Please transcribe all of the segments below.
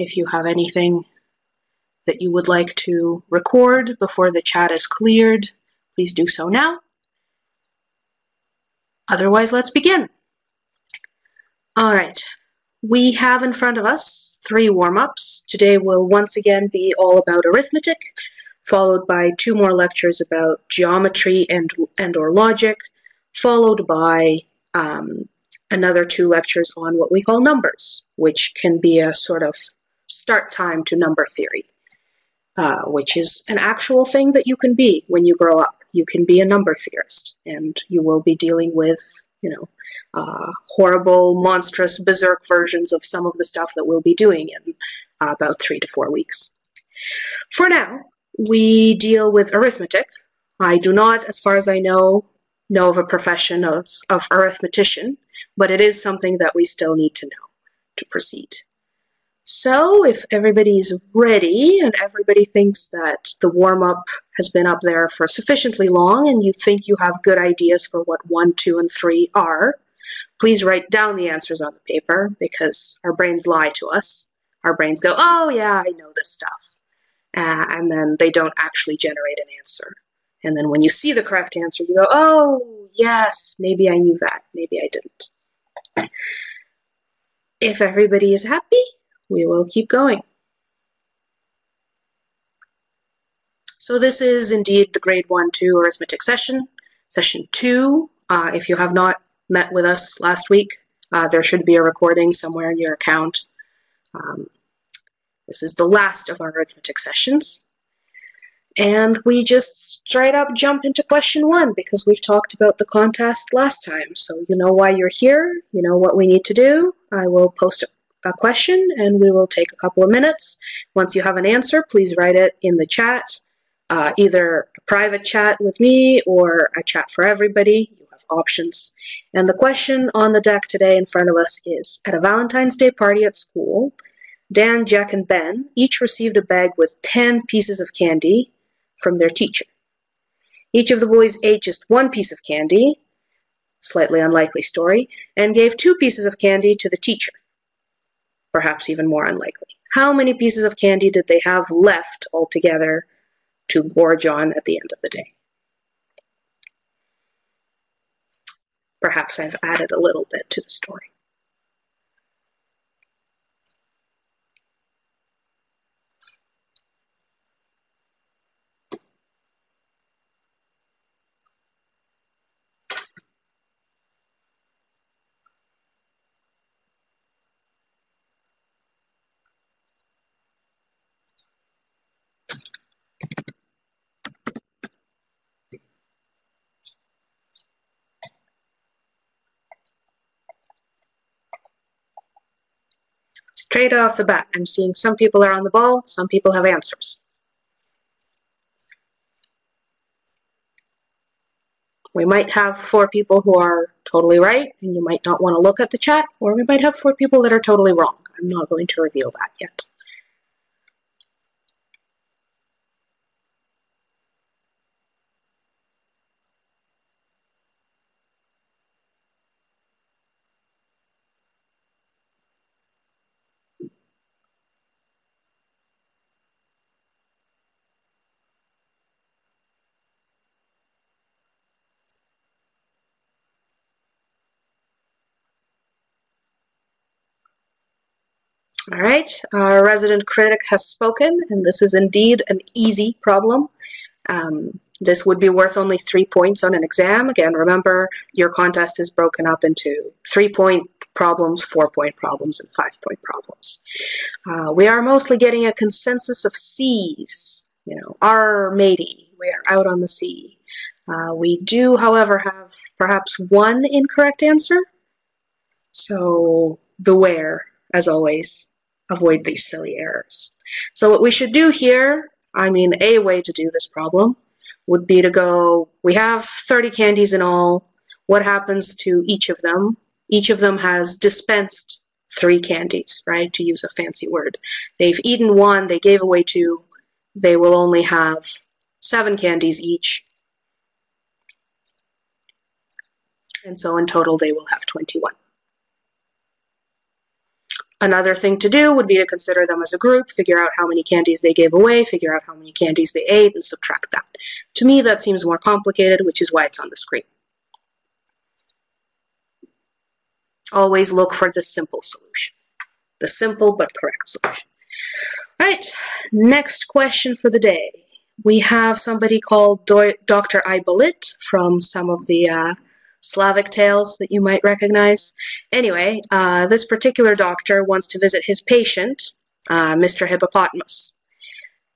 If you have anything that you would like to record before the chat is cleared, please do so now. Otherwise, let's begin. All right, we have in front of us 3 warm-ups. Today will once again be all about arithmetic, followed by 2 more lectures about geometry and or logic, followed by another 2 lectures on what we call numbers, which can be a sort of start time to number theory, which is an actual thing that you can be when you grow up. You can be a number theorist, and you will be dealing with, horrible, monstrous, berserk versions of some of the stuff that we'll be doing in about 3 to 4 weeks. For now, we deal with arithmetic. I do not, as far as I know of a profession of arithmetician, but it is something that we still need to know to proceed. So if everybody is ready and everybody thinks that the warm-up has been up there for sufficiently long and you think you have good ideas for what 1, 2, and 3 are, please write down the answers on the paper, because our brains lie to us. Our brains go, oh yeah, I know this stuff. And then they don't actually generate an answer. And then when you see the correct answer, you go, oh yes, maybe I knew that, maybe I didn't. If everybody is happy, we will keep going. So this is indeed the grade 1-2 arithmetic session, session 2. If you have not met with us last week, there should be a recording somewhere in your account. This is the last of our arithmetic sessions. And we just straight up jump into question 1 because we've talked about the contest last time. So you know why you're here, you know what we need to do. I will post a question and we will take a couple of minutes. Once you have an answer, please write it in the chat, either a private chat with me or a chat for everybody. You have options. And the question on the deck today in front of us is, at a Valentine's Day party at school, Dan, Jack, and Ben each received a bag with 10 pieces of candy from their teacher. Each of the boys ate just 1 piece of candy, slightly unlikely story, and gave 2 pieces of candy to the teacher. Perhaps even more unlikely. How many pieces of candy did they have left altogether to gorge on at the end of the day? Perhaps I've added a little bit to the story. Straight off the bat, I'm seeing some people are on the ball, some people have answers. We might have 4 people who are totally right, and you might not want to look at the chat, or we might have 4 people that are totally wrong. I'm not going to reveal that yet. All right, our resident critic has spoken, and this is indeed an easy problem. This would be worth only 3 points on an exam. Again, remember, your contest is broken up into 3-point problems, 4-point problems, and 5-point problems. We are mostly getting a consensus of C's, R matey, we are out on the sea. We do, however, have perhaps 1 incorrect answer. So beware, as always. Avoid these silly errors. So what we should do here, a way to do this problem would be to go, we have 30 candies in all. What happens to each of them? Each of them has dispensed 3 candies, right, to use a fancy word. They've eaten 1, they gave away 2. They will only have 7 candies each. And so in total, they will have 21. Another thing to do would be to consider them as a group, figure out how many candies they gave away, figure out how many candies they ate, and subtract that. To me, that seems more complicated, which is why it's on the screen. Always look for the simple solution. The simple but correct solution. Right, next question for the day. We have somebody called Dr. Ibolit from some of the Slavic tales that you might recognize. Anyway, this particular doctor wants to visit his patient, Mr. Hippopotamus.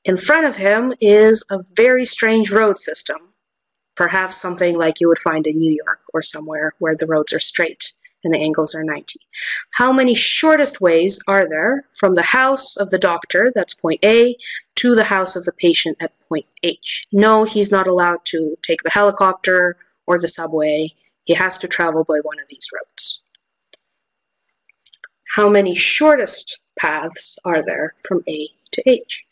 In front of him is a very strange road system, perhaps something like you would find in New York or somewhere where the roads are straight and the angles are 90. How many shortest ways are there from the house of the doctor, that's point A, to the house of the patient at point H? No, he's not allowed to take the helicopter or the subway. He has to travel by one of these roads. How many shortest paths are there from A to H?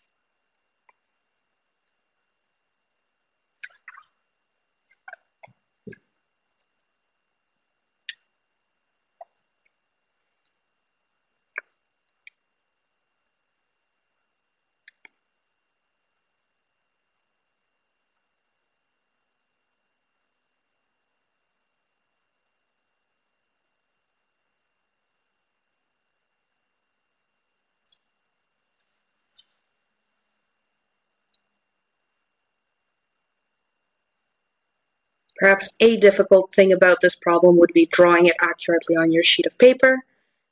Perhaps a difficult thing about this problem would be drawing it accurately on your sheet of paper.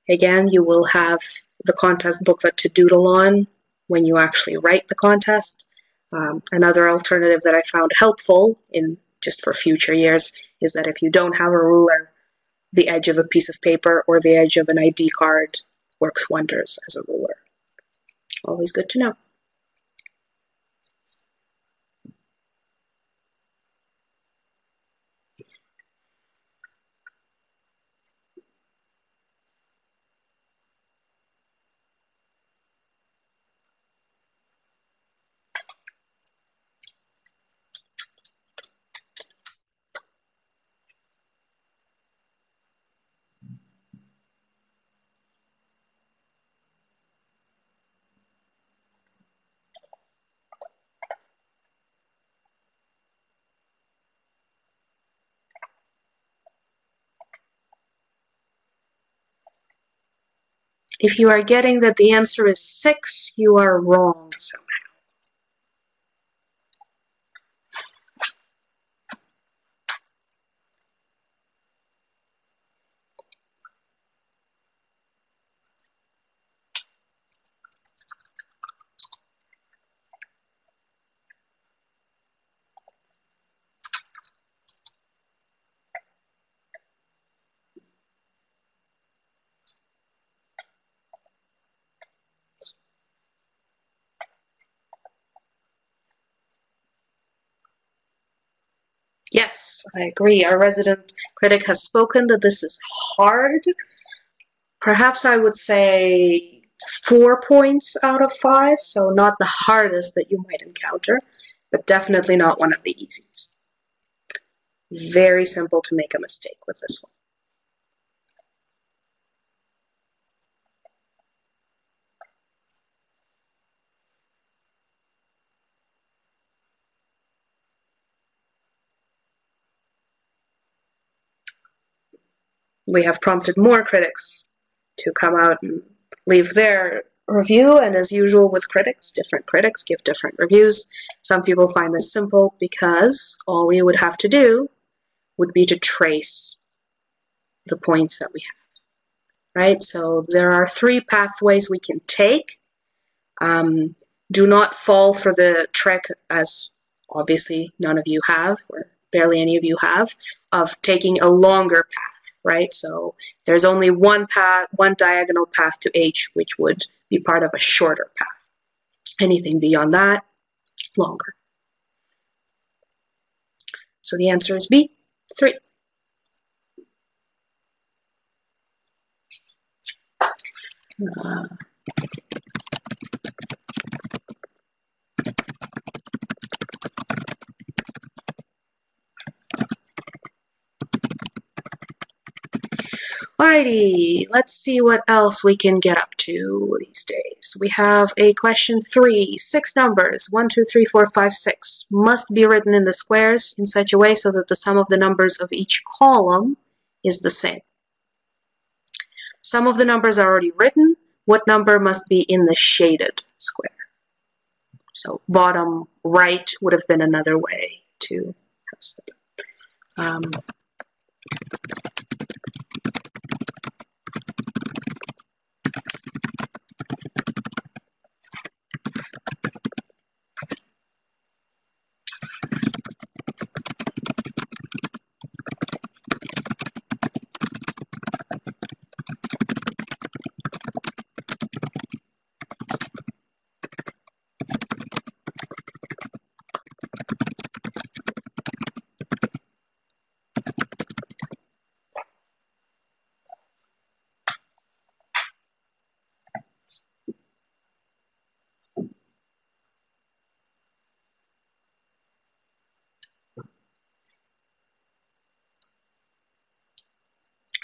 Again, you will have the contest booklet to doodle on when you actually write the contest. Another alternative that I found helpful just for future years is that if you don't have a ruler, the edge of a piece of paper or the edge of an ID card works wonders as a ruler. Always good to know. If you are getting that the answer is 6, you are wrong somehow. Yes, I agree. Our resident critic has spoken that this is hard. Perhaps I would say 4 points out of 5, so not the hardest that you might encounter, but definitely not one of the easiest. Very simple to make a mistake with this one. We have prompted more critics to come out and leave their review, and as usual with different critics give different reviews. Some people find this simple because all we would have to do would be to trace the points that we have, right? So there are 3 pathways we can take. Do not fall for the trick, as obviously none of you have, or barely any of you have, of taking a longer path, right? So there's only one diagonal path to H, which would be part of a shorter path. Anything beyond that, longer. So the answer is B, 3. All Alrighty, let's see what else we can get up to these days. We have a question 3. 6 numbers, 1, 2, 3, 4, 5, 6, must be written in the squares in such a way so that the sum of the numbers of each column is the same. Some of the numbers are already written. What number must be in the shaded square? So bottom right would have been another way to have said that.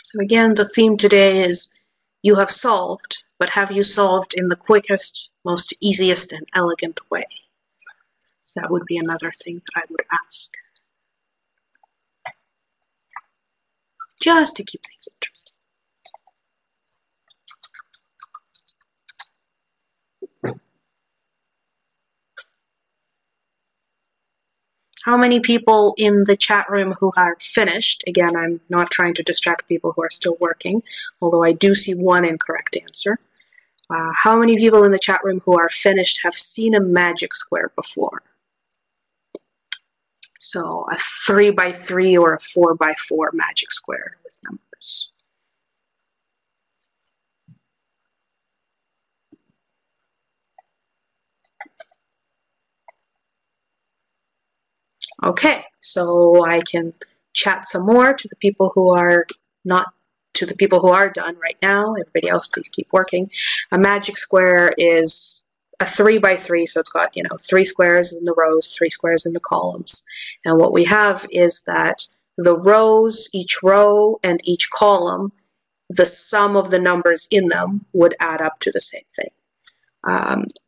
So again, the theme today is you have solved, but have you solved in the quickest, most easiest, and elegant way? So that would be another thing that I would ask. Just to keep things interesting. How many people in the chat room who are finished? Again, I'm not trying to distract people who are still working, although I do see one incorrect answer. How many people in the chat room who are finished have seen a magic square before? So a 3 by 3 or a 4 by 4 magic square with numbers. Okay, so I can chat some more to the people who are not, to the people who are done right now. Everybody else, please keep working. A magic square is a 3 by 3, so it's got, 3 squares in the rows, 3 squares in the columns. And what we have is that the rows, each row and each column, the sum of the numbers in them would add up to the same thing.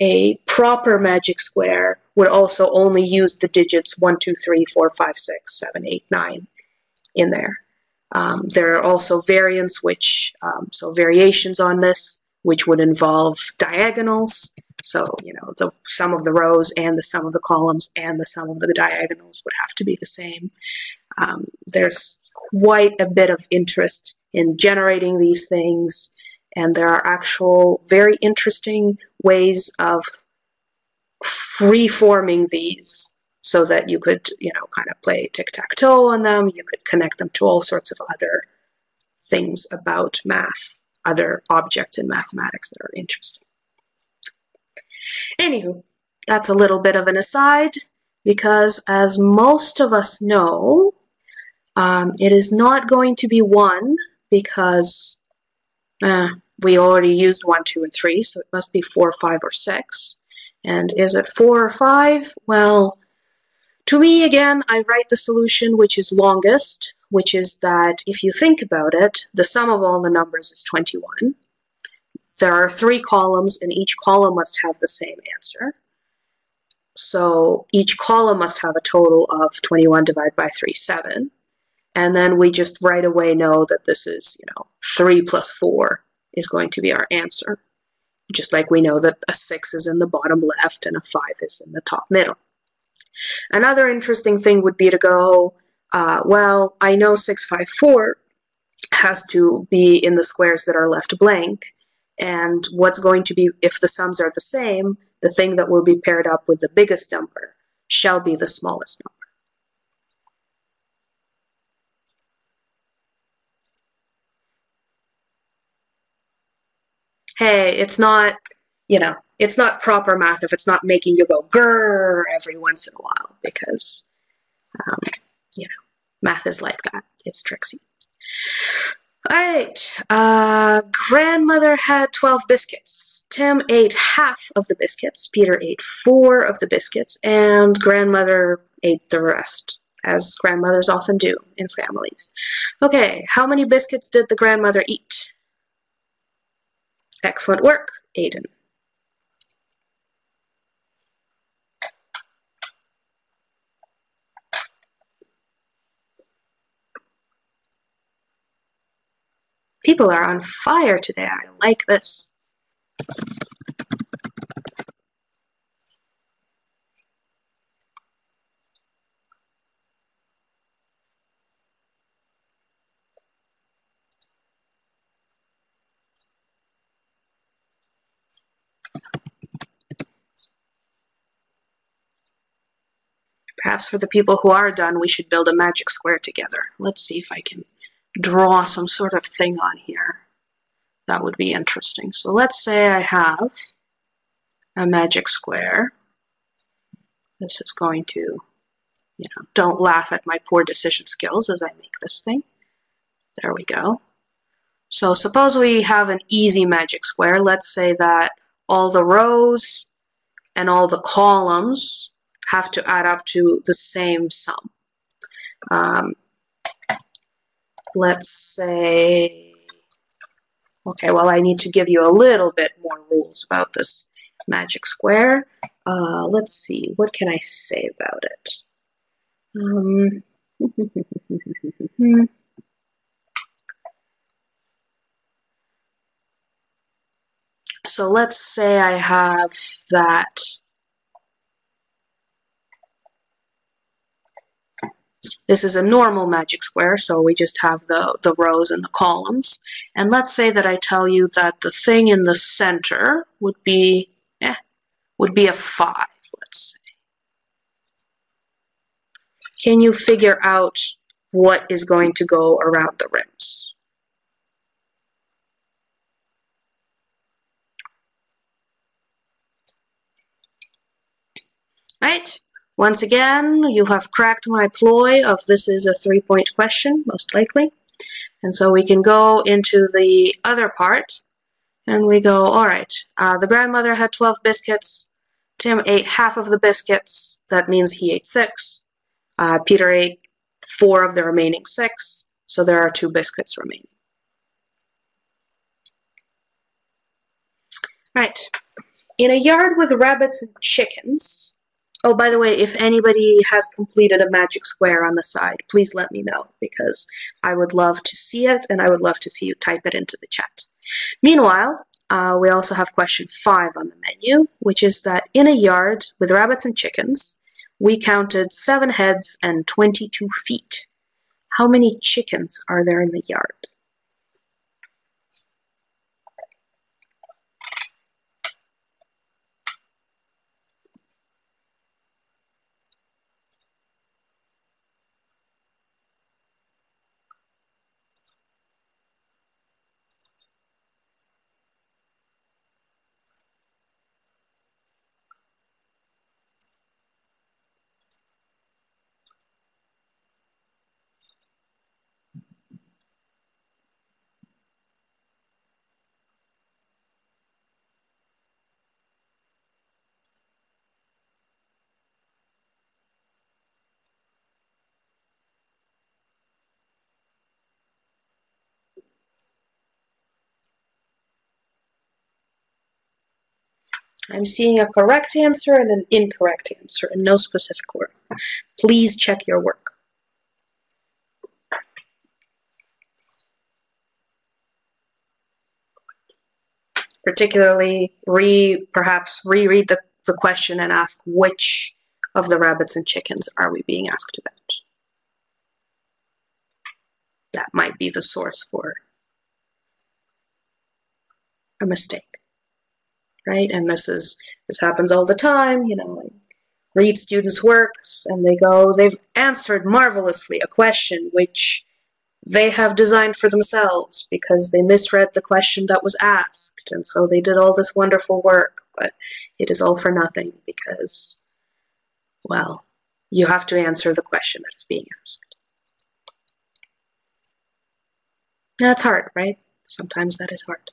A proper magic square would also only use the digits 1, 2, 3, 4, 5, 6, 7, 8, 9 in there. There are also variants, so variations on this, which would involve diagonals. So, the sum of the rows and the sum of the columns and the sum of the diagonals would have to be the same. There's quite a bit of interest in generating these things, and there are actual very interesting ways of free-forming these so that you could, kind of play tic-tac-toe on them. You could connect them to all sorts of other things about math, other objects in mathematics that are interesting. Anywho, that's a little bit of an aside, because as most of us know, it is not going to be 1 because we already used 1, 2, and 3, so it must be 4, 5, or 6. And is it 4 or 5? Well, to me, again, I write the solution which is longest, which is that if you think about it, the sum of all the numbers is 21. There are 3 columns, and each column must have the same answer. So each column must have a total of 21 divided by 3, 7. And then we just right away know that this is, 3 plus 4 is going to be our answer. Just like we know that a 6 is in the bottom left and a 5 is in the top middle. Another interesting thing would be to go, well, I know 654 has to be in the squares that are left blank, and what's going to be, if the sums are the same, the thing that will be paired up with the biggest number shall be the smallest number. Hey, it's not, it's not proper math if it's not making you go grrr every once in a while, because, math is like that. It's tricksy. All right, grandmother had 12 biscuits. Tim ate half of the biscuits, Peter ate 4 of the biscuits, and grandmother ate the rest. as grandmothers often do in families. Okay, how many biscuits did the grandmother eat? Excellent work, Aiden. People are on fire today. I like this. Perhaps for the people who are done, we should build a magic square together. Let's see if I can draw some sort of thing on here. That would be interesting. So let's say I have a magic square. This is going to, don't laugh at my poor decision skills as I make this thing. There we go. So suppose we have an easy magic square. Let's say that all the rows and all the columns have to add up to the same sum. Let's say, okay, well, I need to give you a little bit more rules about this magic square. Let's see, what can I say about it? So let's say I have that this is a normal magic square, so we just have the rows and the columns. And let's say that I tell you that the thing in the center would be a 5, let's say. Can you figure out what is going to go around the rims? Right? Once again, you have cracked my ploy of this is a 3-point question, most likely. And so we can go into the other part, and we go, all right, the grandmother had 12 biscuits. Tim ate half of the biscuits. That means he ate 6. Peter ate 4 of the remaining 6, so there are 2 biscuits remaining. Right. In a yard with rabbits and chickens, oh, by the way, if anybody has completed a magic square on the side, please let me know, because I would love to see it, and I would love to see you type it into the chat. Meanwhile, we also have question 5 on the menu, which is that in a yard with rabbits and chickens, we counted 7 heads and 22 feet. How many chickens are there in the yard? I'm seeing a correct answer and an incorrect answer in no specific order. Please check your work. Particularly, perhaps reread the question and ask which of the rabbits and chickens are we being asked about. That might be the source for a mistake. Right? And this happens all the time, I read students' works and they've answered marvelously a question which they have designed for themselves because they misread the question that was asked, and so they did all this wonderful work, but it is all for nothing because, well, you have to answer the question that is being asked. That's hard, right? Sometimes that is hard.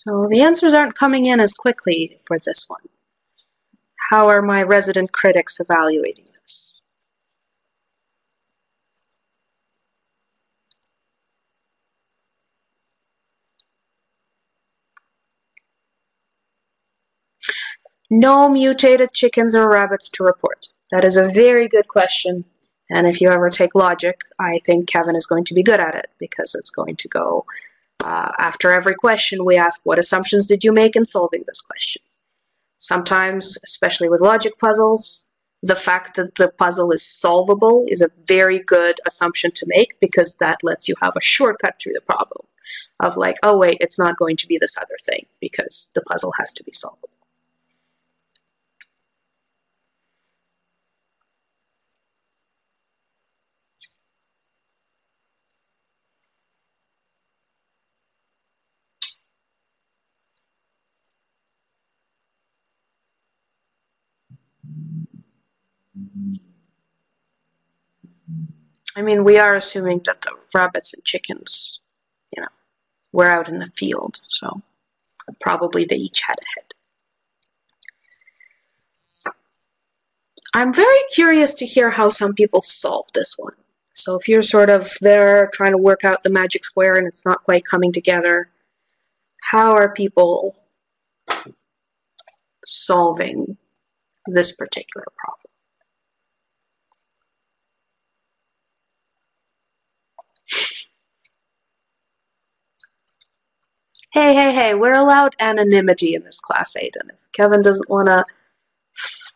So the answers aren't coming in as quickly for this one. How are my resident critics evaluating this? No mutated chickens or rabbits to report. That is a very good question. And if you ever take logic, I think Kevin is going to be good at it, because it's going to go after every question we ask, what assumptions did you make in solving this question? Sometimes, especially with logic puzzles, the fact that the puzzle is solvable is a very good assumption to make, because that lets you have a shortcut through the problem of like, oh wait, it's not going to be this other thing because the puzzle has to be solvable. I mean, we are assuming that the rabbits and chickens, were out in the field, so probably they each had a head. I'm very curious to hear how some people solve this one. So if you're sort of there trying to work out the magic square and it's not quite coming together, how are people solving this particular problem? Hey, we're allowed anonymity in this class, Aiden. If Kevin doesn't want to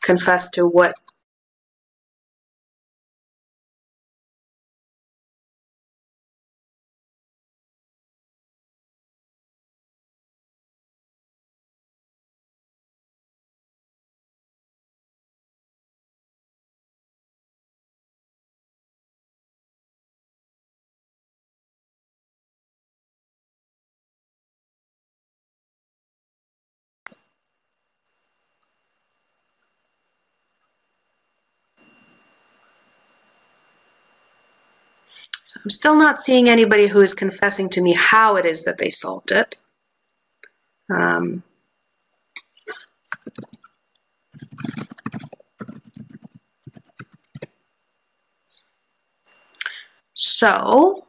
confess to what... So I'm still not seeing anybody who is confessing to me how it is that they solved it. So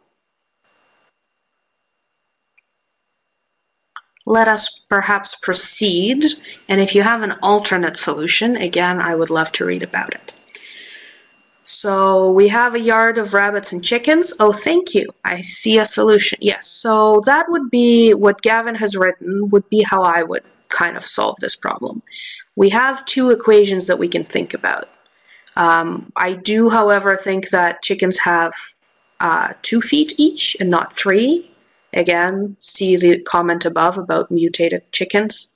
let us perhaps proceed, and if you have an alternate solution, again, I would love to read about it. So we have a yard of rabbits and chickens. Oh, thank you. I see a solution. Yes, so that would be what Gavin has written, would be how I would kind of solve this problem. We have two equations that we can think about. I do, however, think that chickens have 2 feet each and not 3. Again, see the comment above about mutated chickens.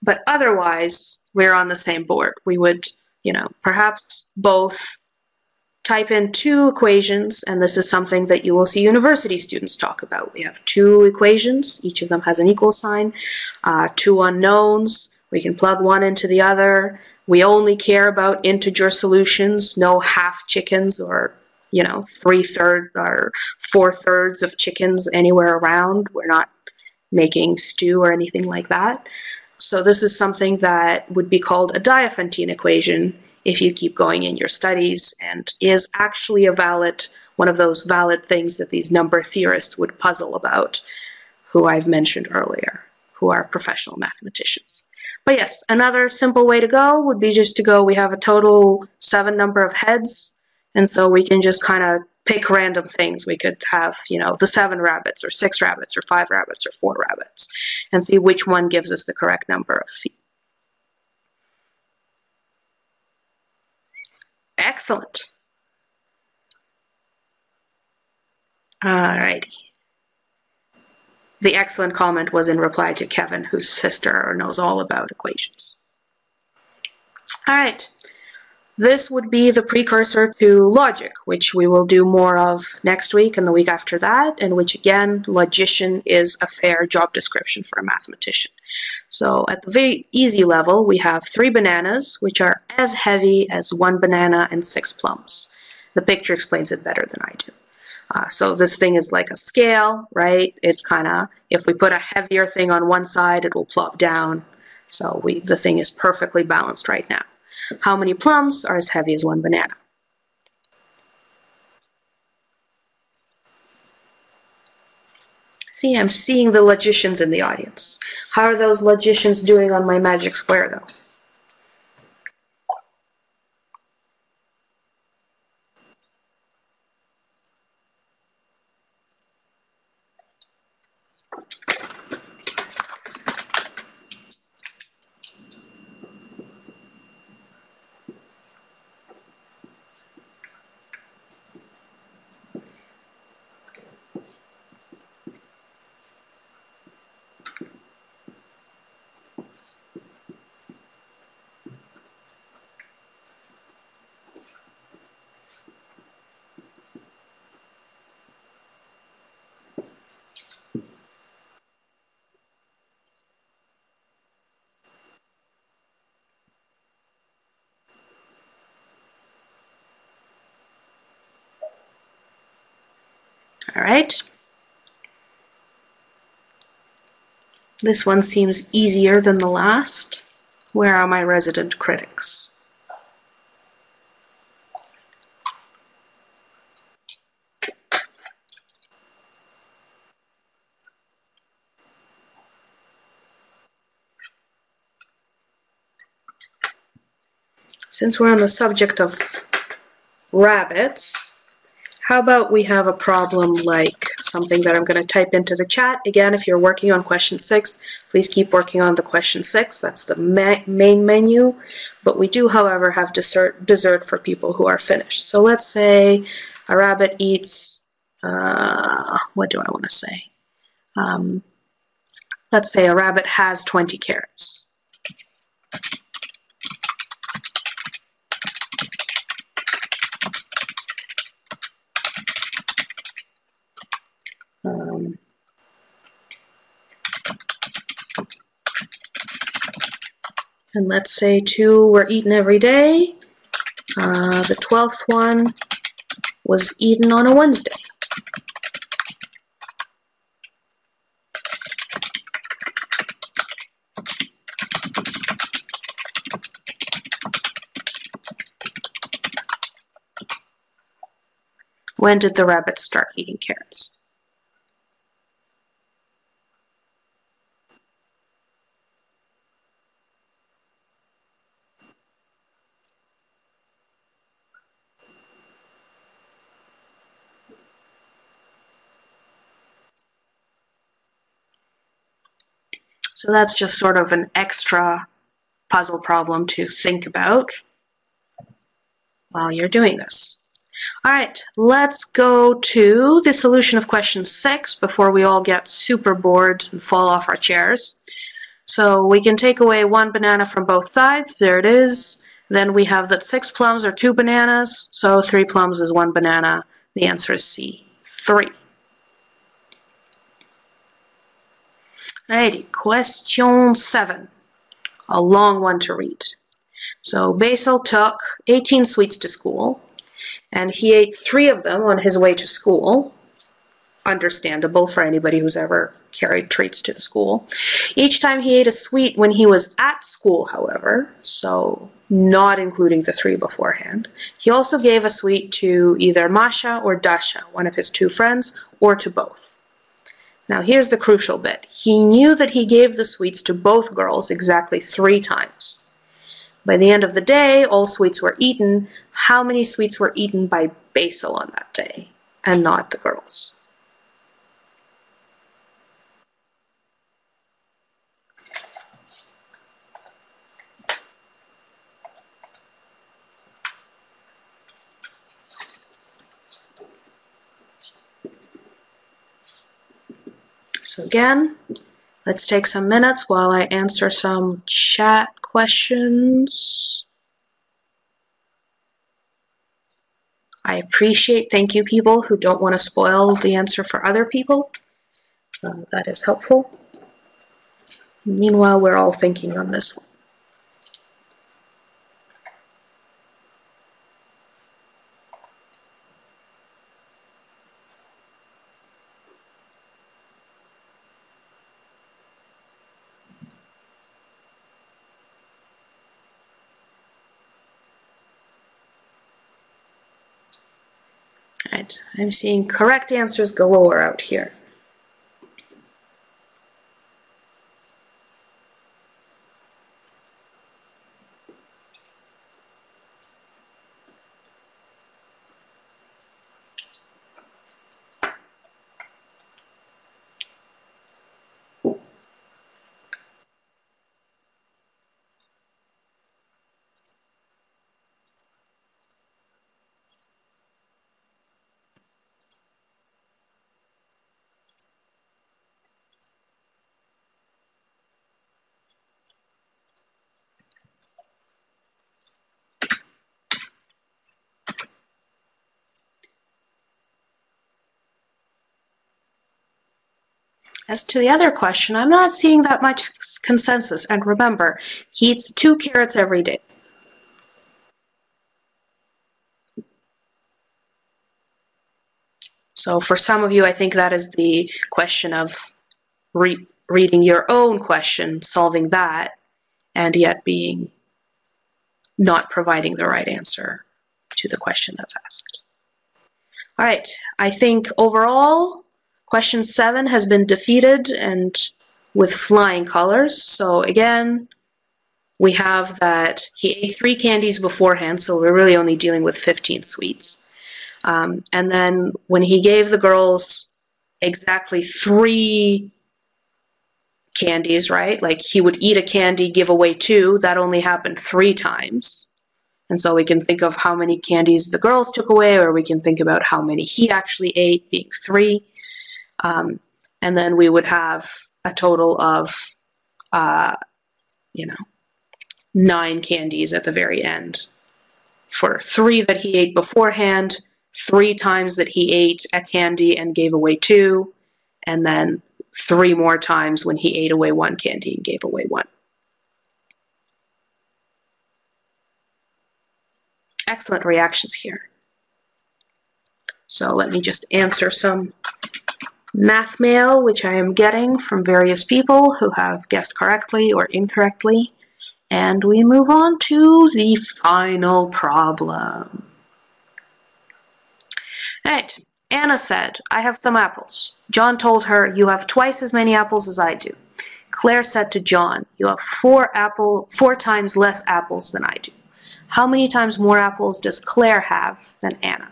But otherwise, we're on the same board. We would, perhaps both type in 2 equations, and this is something that you will see university students talk about. We have 2 equations, each of them has an equal sign, 2 unknowns, we can plug one into the other. We only care about integer solutions, no half chickens or 3/3 or 4/3 of chickens anywhere around. We're not making stew or anything like that. So this is something that would be called a Diophantine equation if you keep going in your studies, and is actually one of those valid things that these number theorists would puzzle about, who I've mentioned earlier, who are professional mathematicians. But yes, another simple way to go would be just to go, we have a total 7 number of heads, and so we can just kind of pick random things. We could have, the 7 rabbits, or 6 rabbits, or 5 rabbits, or 4 rabbits, and see which one gives us the correct number of feet. Excellent. Alrighty. The excellent comment was in reply to Kevin, whose sister knows all about equations. All right. This would be the precursor to logic, which we will do more of next week and the week after that, and which, again, logician is a fair job description for a mathematician. So at the very easy level, we have 3 bananas, which are as heavy as 1 banana and 6 plums. The picture explains it better than I do. So this thing is like a scale, right? It kind of, if we put a heavier thing on one side, it will plop down. So the thing is perfectly balanced right now. How many plums are as heavy as one banana? See, I'm seeing the logicians in the audience. How are those logicians doing on my magic square, though? All right. This one seems easier than the last. Where are my resident critics? Since we're on the subject of rabbits, how about we have a problem like something that I'm going to type into the chat. Again, if you're working on question 6, please keep working on the question 6. That's the main menu. But we do, however, have dessert for people who are finished. So let's say a rabbit eats, what do I want to say? Let's say a rabbit has 20 carrots. And let's say 2 were eaten every day. The 12th one was eaten on a Wednesday. When did the rabbit start eating carrots? So that's just sort of an extra puzzle problem to think about while you're doing this. All right, let's go to the solution of question 6 before we all get super bored and fall off our chairs. So we can take away 1 banana from both sides. There it is. Then we have that 6 plums are 2 bananas, so 3 plums is 1 banana. The answer is C, 3. Alrighty, question 7. A long one to read. So Basil took 18 sweets to school, and he ate 3 of them on his way to school. Understandable for anybody who's ever carried treats to the school. Each time he ate a sweet when he was at school, however, so not including the 3 beforehand, he also gave a sweet to either Masha or Dasha, one of his 2 friends, or to both. Now here's the crucial bit. He knew that he gave the sweets to both girls exactly 3 times. By the end of the day, all sweets were eaten. How many sweets were eaten by Basil on that day, and not the girls? So again, let's take some minutes while I answer some chat questions. I appreciate, thank you people who don't want to spoil the answer for other people. That is helpful. Meanwhile, we're all thinking on this one. Right, I'm seeing correct answers galore out here. As to the other question, I'm not seeing that much consensus. And remember, he eats 2 carrots every day. So for some of you, I think that is the question of reading your own question, solving that, and yet being not providing the right answer to the question that's asked. All right, I think overall, question 7 has been defeated and with flying colors. So again, we have that he ate 3 candies beforehand, so we're really only dealing with 15 sweets. And then when he gave the girls exactly 3 candies, right? Like he would eat a candy, give away 2. That only happened 3 times. And so we can think of how many candies the girls took away, or we can think about how many he actually ate, being 3. And then we would have a total of, 9 candies at the very end. For 3 that he ate beforehand, 3 times that he ate a candy and gave away 2, and then 3 more times when he ate away 1 candy and gave away 1. Excellent reactions here. So let me just answer some math mail, which I am getting from various people who have guessed correctly or incorrectly. And we move on to the final problem. All right. Anna said, I have some apples. John told her, you have twice as many apples as I do. Claire said to John, you have 4 times less apples than I do. How many times more apples does Claire have than Anna?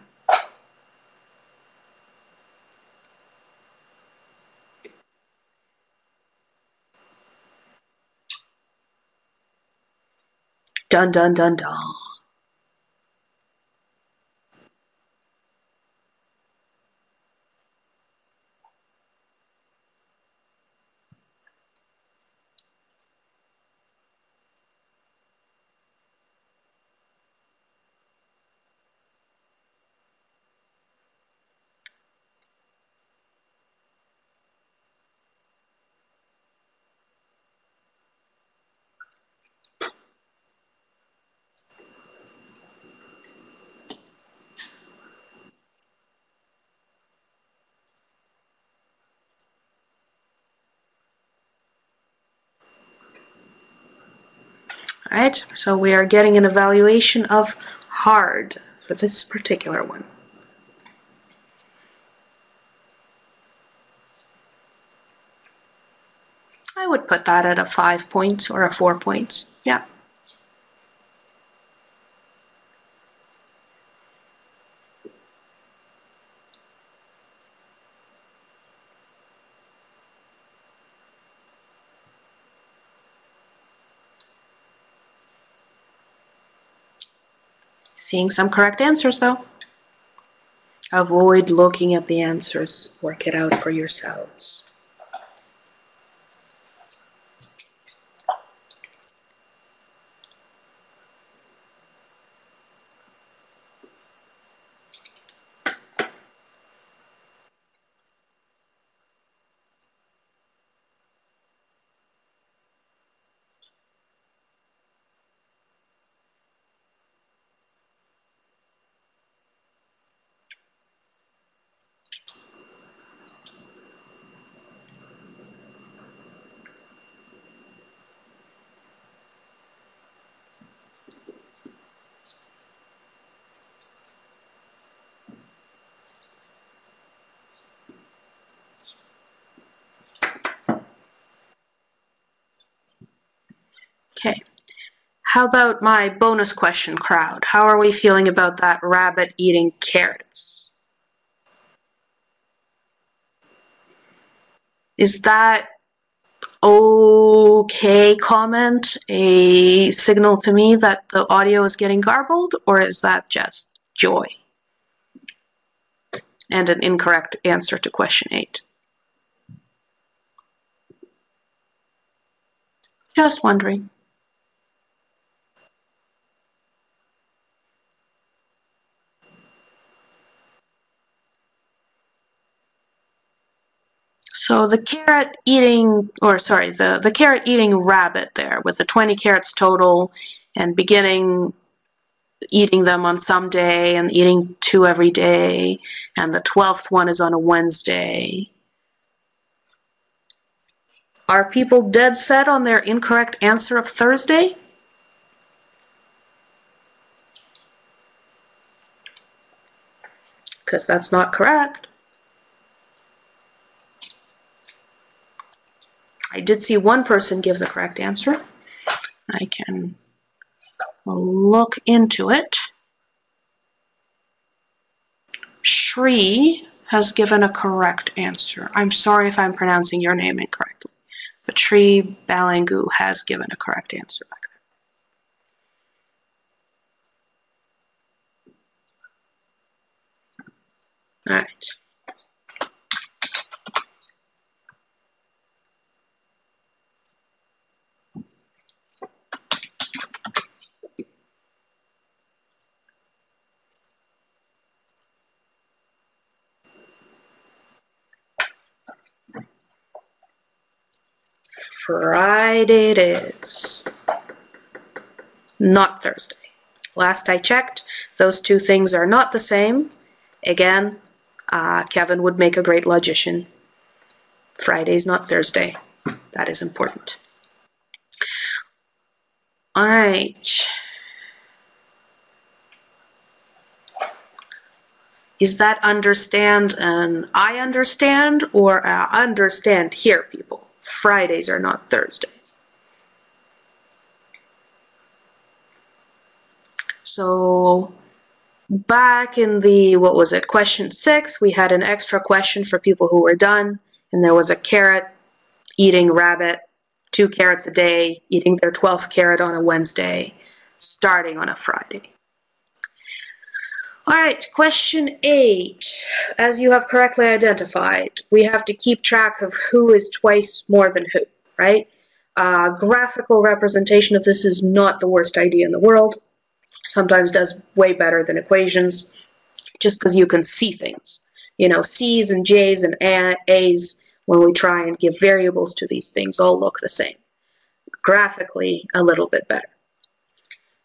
Dun, dun, dun, dun. All right, so we are getting an evaluation of hard for this particular one. I would put that at a 5 points or a 4 points. Yeah. Seeing some correct answers, though. Avoid looking at the answers. Work it out for yourselves. Okay. How about my bonus question crowd? How are we feeling about that rabbit eating carrots? Is that okay comment a signal to me that the audio is getting garbled, or is that just joy? And an incorrect answer to question 8. Just wondering. So the carrot eating, or sorry, the carrot eating rabbit there with the 20 carrots total and beginning eating them on some day and eating 2 every day, and the 12th one is on a Wednesday. Are people dead set on their incorrect answer of Thursday? Because that's not correct. I did see one person give the correct answer. I can look into it. Shri has given a correct answer. I'm sorry if I'm pronouncing your name incorrectly, but Shri Balangu has given a correct answer back there. All right. Friday it is. Not Thursday. Last I checked, those two things are not the same. Again, Kevin would make a great logician. Friday's not Thursday. That is important. All right. Is that understand and I understand, or understand here, people? Fridays are not Thursdays. So back in the, what was it, question 6, we had an extra question for people who were done, and there was a carrot eating rabbit, 2 carrots a day, eating their 12th carrot on a Wednesday, starting on a Friday. All right, question 8. As you have correctly identified, we have to keep track of who is twice more than who, right? Graphical representation of this is not the worst idea in the world. Sometimes does way better than equations, just because you can see things. You know, C's and J's and A's, when we try and give variables to these things, all look the same. Graphically, a little bit better.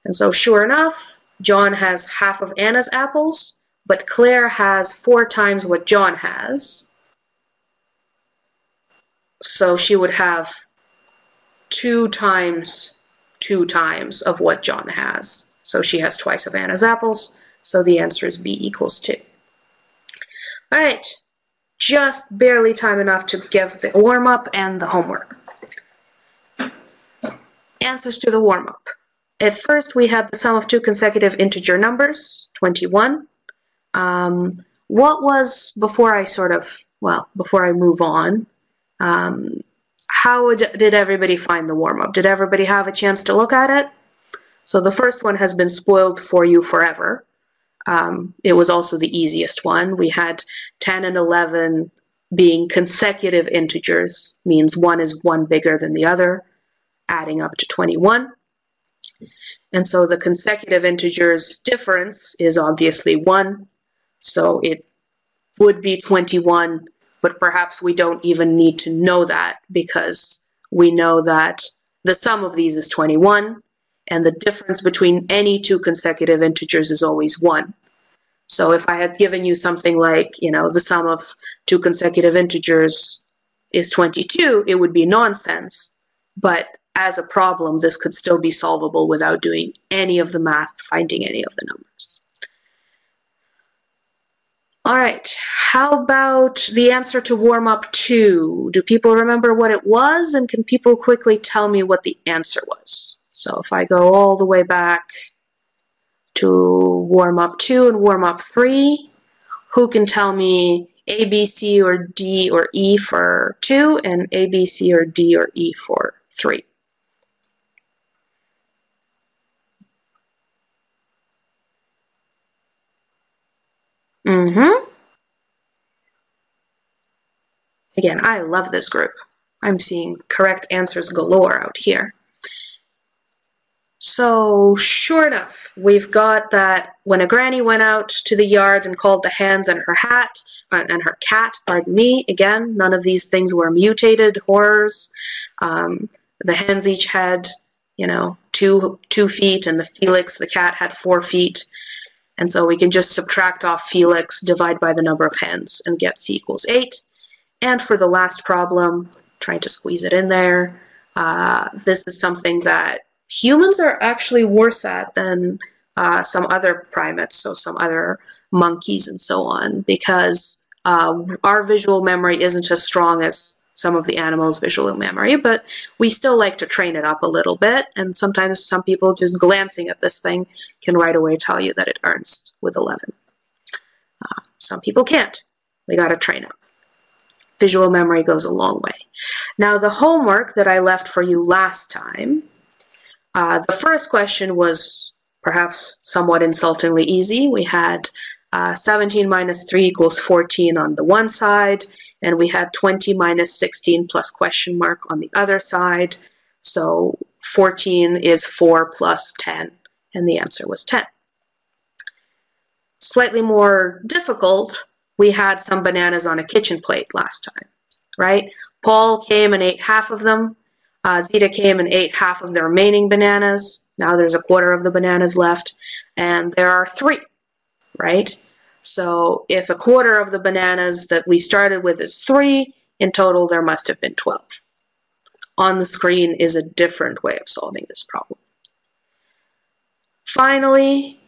And so sure enough, John has half of Anna's apples, but Claire has 4 times what John has. So she would have 2 times of what John has. So she has twice of Anna's apples, so the answer is B equals 2. All right, just barely time enough to give the warm-up and the homework. Answers to the warm-up. At first, we had the sum of 2 consecutive integer numbers, 21. What was, before I move on, how did everybody find the warm-up? Did everybody have a chance to look at it? So the first one has been spoiled for you forever. It was also the easiest one. We had 10 and 11 being consecutive integers, means one is one bigger than the other, adding up to 21. And so the consecutive integers difference is obviously 1, so it would be 21, but perhaps we don't even need to know that, because we know that the sum of these is 21, and the difference between any 2 consecutive integers is always 1. So if I had given you something like, you know, the sum of 2 consecutive integers is 22, it would be nonsense, but as a problem, this could still be solvable without doing any of the math, finding any of the numbers. All right, how about the answer to warm-up 2? Do people remember what it was, and can people quickly tell me what the answer was? So if I go all the way back to warm-up 2 and warm-up 3, who can tell me A, B, C, or D, or E for 2, and A, B, C, or D, or E for 3? Again, I love this group. I'm seeing correct answers galore out here. So sure enough, we've got that when a granny went out to the yard and called the hens and her cat, pardon me, again, none of these things were mutated horrors. The hens each had, you know, 2 feet, and the Felix, the cat, had 4 feet. And so we can just subtract off Felix, divide by the number of hens, and get C equals 8. And for the last problem, trying to squeeze it in there, this is something that humans are actually worse at than some other primates, so some other monkeys and so on, because our visual memory isn't as strong as some of the animals' visual memory, but we still like to train it up a little bit, and sometimes some people just glancing at this thing can right away tell you that it earns with 11. Some people can't. We got to train up. Visual memory goes a long way. Now, the homework that I left for you last time, the first question was perhaps somewhat insultingly easy. We had 17 minus 3 equals 14 on the one side, and we had 20 minus 16 plus question mark on the other side. So 14 is 4 plus 10, and the answer was 10. Slightly more difficult, we had some bananas on a kitchen plate last time, right? Paul came and ate half of them. Zita came and ate half of the remaining bananas. Now there's a quarter of the bananas left, and there are 3, right? So if a quarter of the bananas that we started with is 3, in total there must have been 12. On the screen is a different way of solving this problem. Finally,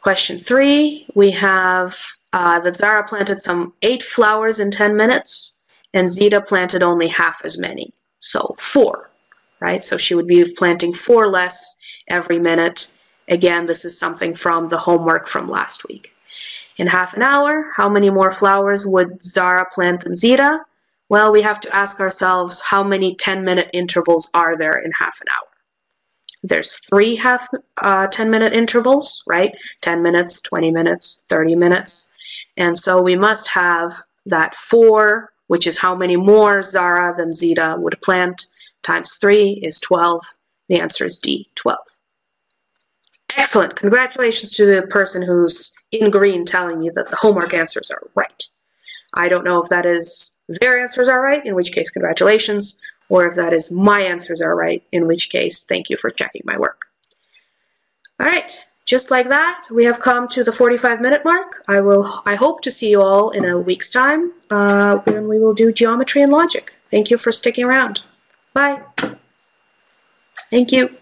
question 3, we have that Zara planted some 8 flowers in 10 minutes, and Zita planted only half as many, so 4, right? So she would be planting 4 less every minute. Again, this is something from the homework from last week. In half an hour, how many more flowers would Zara plant than Zita? Well, we have to ask ourselves, how many 10-minute intervals are there in half an hour? There's 3 10-minute intervals, right? 10 minutes, 20 minutes, 30 minutes. And so we must have that 4, which is how many more Zara than Zita would plant, times 3 is 12. The answer is D, 12. Excellent. Congratulations to the person who's in green telling me that the homework answers are right. I don't know if that is their answers are right, in which case congratulations, or if that is my answers are right, in which case thank you for checking my work. All right, just like that, we have come to the 45-minute mark. I hope to see you all in a week's time when we will do geometry and logic. Thank you for sticking around. Bye. Thank you.